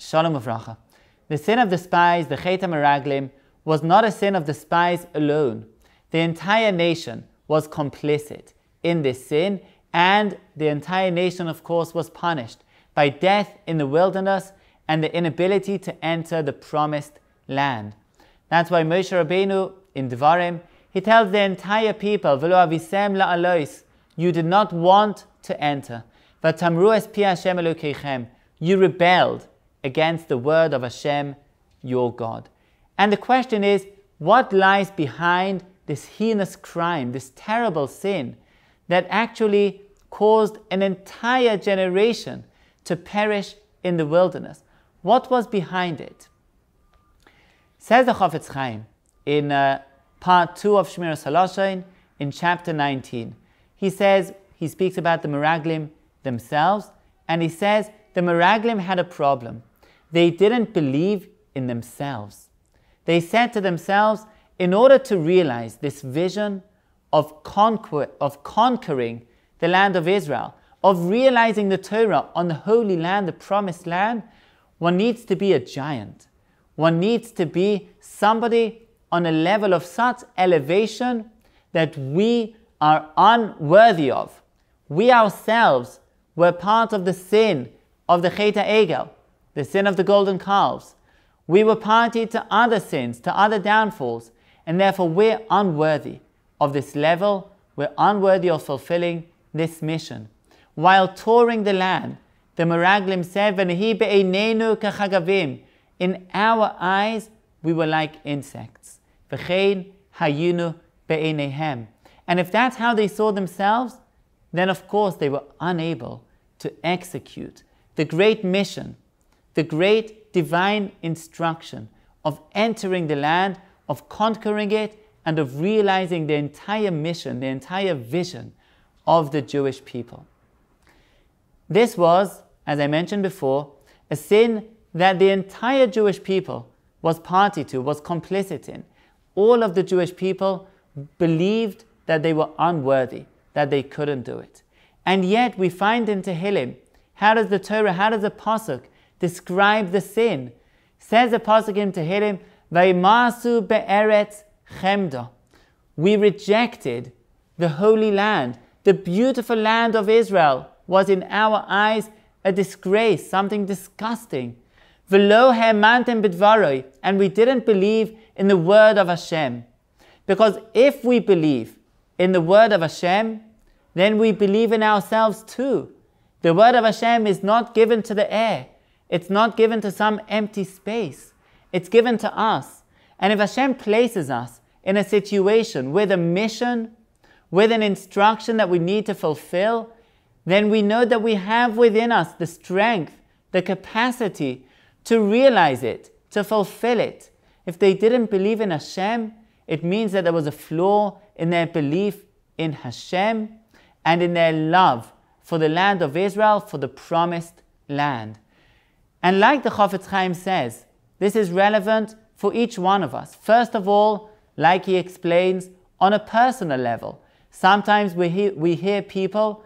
Shalom Uvracha. The sin of the spies, the Chet HaMeraglim, was not a sin of the spies alone. The entire nation was complicit in this sin, and the entire nation, of course, was punished by death in the wilderness and the inability to enter the promised land. That's why Moshe Rabbeinu, in Devarim, he tells the entire people, V'lo avisem la'alois, you did not want to enter. V'tamru es pi Hashem Elokeichem, you rebelled against the word of Hashem, your God. And the question is, what lies behind this heinous crime, this terrible sin that actually caused an entire generation to perish in the wilderness? What was behind it? Says the Chafetz Chaim in part 2 of Shmiras Haloshain in chapter 19. He speaks about the Meraglim themselves, and he says the Meraglim had a problem. They didn't believe in themselves. They said to themselves, in order to realize this vision of conquering the land of Israel, of realizing the Torah on the Holy Land, the Promised Land, one needs to be a giant. One needs to be somebody on a level of such elevation that we are unworthy of. We ourselves were part of the sin of the Chet HaEgel, the sin of the golden calves. We were party to other sins, to other downfalls, and therefore we're unworthy of this level. We're unworthy of fulfilling this mission. While touring the land, the Meraglim said, "V'nehi be'einenu kachagavim." In our eyes, we were like insects. V'chein hayinu be'eineihem. And if that's how they saw themselves, then of course they were unable to execute the great mission, the great divine instruction of entering the land, of conquering it, and of realizing the entire mission, the entire vision of the Jewish people. This was, as I mentioned before, a sin that the entire Jewish people was party to, was complicit in. All of the Jewish people believed that they were unworthy, that they couldn't do it. And yet we find in Tehillim, how does the Torah, how does the Pasuk describe the sin? Says the Pasuk in Tehillim, Vaymasu be'eretz chemda. We rejected the Holy Land. The beautiful land of Israel was in our eyes a disgrace, something disgusting. V'lo ha'emantem b'dvaroi, and we didn't believe in the word of Hashem. Because if we believe in the word of Hashem, then we believe in ourselves too. The word of Hashem is not given to the air. It's not given to some empty space. It's given to us. And if Hashem places us in a situation with a mission, with an instruction that we need to fulfill, then we know that we have within us the strength, the capacity to realize it, to fulfill it. If they didn't believe in Hashem, it means that there was a flaw in their belief in Hashem and in their love for the land of Israel, for the promised land. And like the Chafetz Chaim says, this is relevant for each one of us. First of all, like he explains, on a personal level. Sometimes we hear people,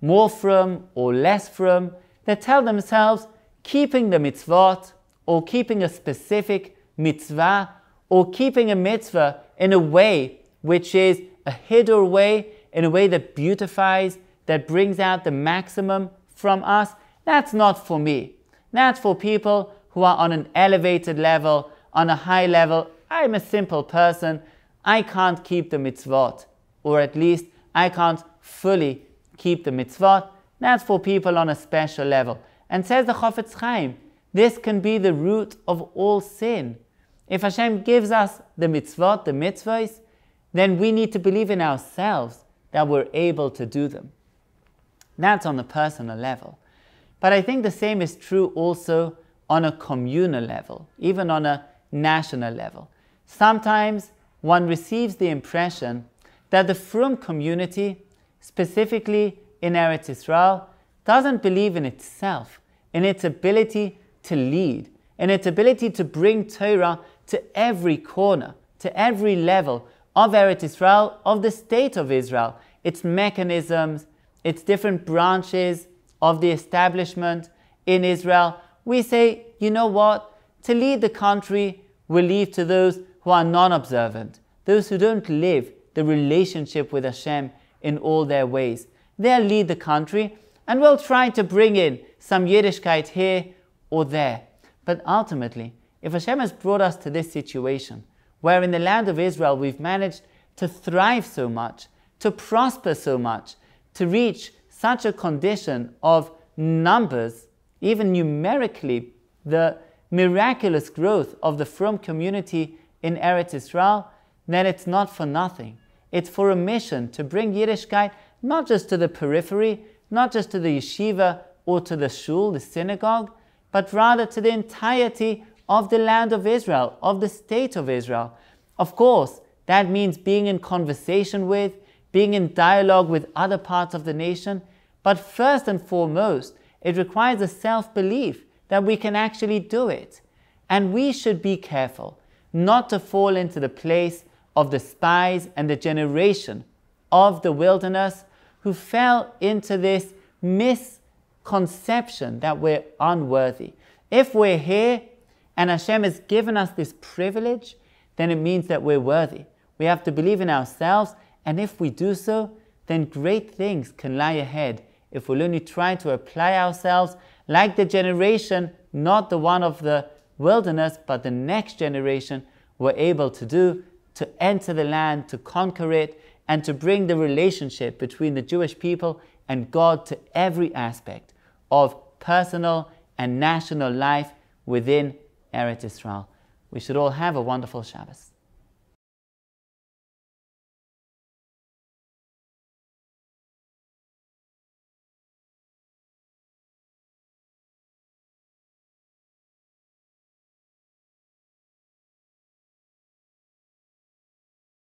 more from or less from, that tell themselves keeping the mitzvot, or keeping a specific mitzvah, or keeping a mitzvah in a way which is a hidur way, in a way that beautifies, that brings out the maximum from us, that's not for me. That's for people who are on an elevated level, on a high level. I'm a simple person. I can't keep the mitzvot, or at least I can't fully keep the mitzvot. That's for people on a special level. And says the Chafetz Chaim, this can be the root of all sin. If Hashem gives us the mitzvot, the mitzvahs, then we need to believe in ourselves that we're able to do them. That's on a personal level. But I think the same is true also on a communal level, even on a national level. Sometimes one receives the impression that the Frum community, specifically in Eretz Israel, doesn't believe in itself, in its ability to lead, in its ability to bring Torah to every corner, to every level of Eretz Israel, of the state of Israel, its mechanisms, its different branches of the establishment in Israel. we say, you know what? To lead the country, we'll leave to those who are non-observant, those who don't live the relationship with Hashem in all their ways. They'll lead the country, and we'll try to bring in some Yiddishkeit here or there. But ultimately, if Hashem has brought us to this situation, where in the land of Israel we've managed to thrive so much, to prosper so much, to reach such a condition of numbers, even numerically, the miraculous growth of the Frum community in Eretz Israel, then it's not for nothing. It's for a mission to bring Yiddishkeit not just to the periphery, not just to the yeshiva or to the shul, the synagogue, but rather to the entirety of the land of Israel, of the state of Israel. Of course, that means being in conversation with, being in dialogue with other parts of the nation, but first and foremost, it requires a self-belief that we can actually do it. And we should be careful not to fall into the place of the spies and the generation of the wilderness who fell into this misconception that we're unworthy. If we're here and Hashem has given us this privilege, then it means that we're worthy. We have to believe in ourselves, and if we do so, then great things can lie ahead if we'll only try to apply ourselves like the generation, not the one of the wilderness, but the next generation were able to do, to enter the land, to conquer it, and to bring the relationship between the Jewish people and God to every aspect of personal and national life within Eretz Israel. We should all have a wonderful Shabbos.